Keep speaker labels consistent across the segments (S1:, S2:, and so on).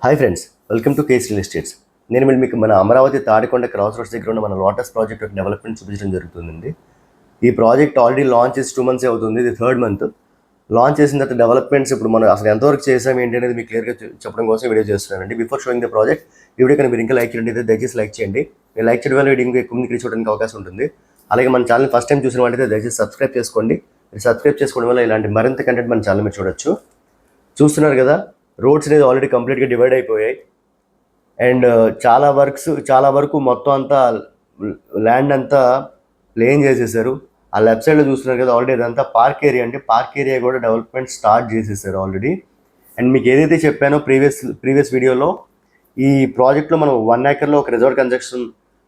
S1: Hi friends, welcome to case real estates. నేను మీకు మన అమరావతి తాడికొండ క్రాస్ రోడ్స్ దగ్గర ఉన్న మన లోటస్ ప్రాజెక్ట్ యొక్క డెవలప్మెంట్ చూపించడం జరుగుతుందండి. ఈ ప్రాజెక్ట్ ఆల్రెడీ లాంచ్ చేసి 2 months అవుతుంది. ఇది 3rd month. లాంచ్ చేసిన తర్వాత డెవలప్మెంట్స్ ఇప్పుడు మనం అసలు ఎంతవరకు చేసాం ఏంటి అనేది మీకు క్లియర్గా చెప్పడం కోసం వీడియో చేస్తున్నానండి. బిఫోర్ షోయింగ్ ద ప్రాజెక్ట్ ఈ వీడియో కనుక మీరు ఇంకా లైక్ చేయండి, దయచేసి లైక్ చేయండి. మీరు లైక్ చేయడం వల్ల వీడియో ఇంకా ఎక్కువ మందికి చూడడానికి అవకాశం ఉంటుంది. అలాగే మన ఛానల్ ఫస్ట్ టైం చూసిన వాళ్ళైతే దయచేసి సబ్స్క్రైబ్ చేసుకోండి. మీరు సబ్స్క్రైబ్ చేసుకోవడం వల్ల ఇలాంటి మరింత కంటెంట్ మన ఛానల్ మీరు చూడొచ్చు. చూస్తున్నారు కదా, రోడ్స్ అనేది ఆల్రెడీ కంప్లీట్గా డివైడ్ అయిపోయాయి. అండ్ చాలా వరకు మొత్తం అంతా ల్యాండ్ అంతా ప్లేన్ చేసేసారు. ఆ లెఫ్ట్ సైడ్లో చూస్తున్నారు కదా, ఆల్రెడీ అదంతా పార్క్ ఏరియా. అంటే పార్క్ ఏరియా కూడా డెవలప్మెంట్ స్టార్ట్ చేసేసారు ఆల్రెడీ. అండ్ మీకు ఏదైతే చెప్పానో ప్రీవియస్ వీడియోలో, ఈ ప్రాజెక్ట్లో మనం 1 acreలో ఒక రిజర్వ్ కన్స్ట్రక్షన్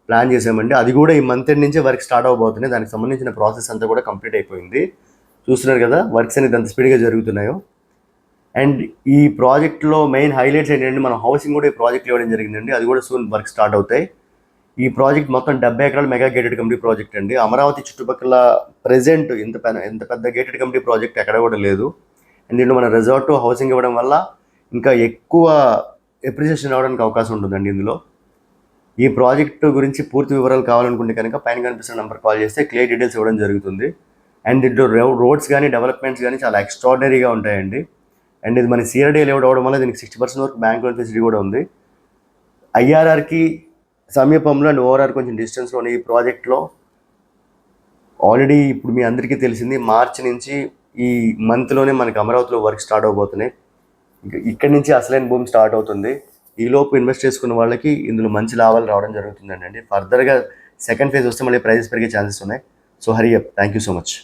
S1: ప్లాన్ చేసామండి. అది కూడా ఈ మంత్ ఎండ్ నుంచే వర్క్ స్టార్ట్ అవబోతుంది. దానికి సంబంధించిన ప్రాసెస్ అంతా కూడా కంప్లీట్ అయిపోయింది. చూస్తున్నారు కదా వర్క్స్ అనేది ఎంత స్పీడ్గా జరుగుతున్నాయో. అండ్ ఈ ప్రాజెక్ట్లో మెయిన్ హైలైట్స్ ఏంటంటే, మనం హౌసింగ్ కూడా ఈ ప్రాజెక్ట్ ఇవ్వడం జరిగిందండి. అది కూడా సూన్ వర్క్ స్టార్ట్ అవుతాయి. ఈ ప్రాజెక్ట్ మొత్తం 70 acres mega gated community project అండి. అమరావతి చుట్టుపక్కల ప్రెజెంట్ ఇంత పెద్ద గేటెడ్ కమ్యూనిటీ ప్రాజెక్ట్ ఎక్కడ కూడా లేదు. అండ్ దీంట్లో మన రిసార్ట్ హౌసింగ్ ఇవ్వడం వల్ల ఇంకా ఎక్కువ ఎప్రిసియేషన్ అవ్వడానికి అవకాశం ఉంటుందండి ఇందులో. ఈ ప్రాజెక్టు గురించి పూర్తి వివరాలు కావాలనుకుంటే కనుక పైన కనిపిస్తున్న నెంబర్ కాల్ చేస్తే క్లియర్ డీటెయిల్స్ ఇవ్వడం జరుగుతుంది. అండ్ దీంట్లో రోడ్స్ కానీ డెవలప్మెంట్స్ కానీ చాలా ఎక్స్ట్రాడినరీగా ఉంటాయండి. అండ్ ఇది మన సిఆర్డీ లేఅవుట్ అవడం వల్ల దీనికి 60% వరకు బ్యాంక్ లోన్ ఫెసిలిటీ కూడా ఉంది. ఐఆర్ఆర్కి సమీపంలో అండ్ ఓఆర్ఆర్ కొంచెం డిస్టెన్స్లో ఉన్న ఈ ప్రాజెక్ట్లో ఆల్రెడీ ఇప్పుడు మీ అందరికీ తెలిసింది, మార్చి నుంచి ఈ మంత్లోనే మనకి అమరావతిలో వర్క్ స్టార్ట్ అవబోతున్నాయి. ఇక్కడి నుంచి అసలైన భూమి స్టార్ట్ అవుతుంది. ఈలోపు ఇన్వెస్ట్ చేసుకున్న వాళ్ళకి ఇందులో మంచి లాభాలు రావడం జరుగుతుందండి. ఫర్దర్గా సెకండ్ ఫేజ్ వస్తే మళ్ళీ ప్రైజెస్ పెరిగే ఛాన్సెస్ ఉన్నాయి. So Hari up. Thank you so much.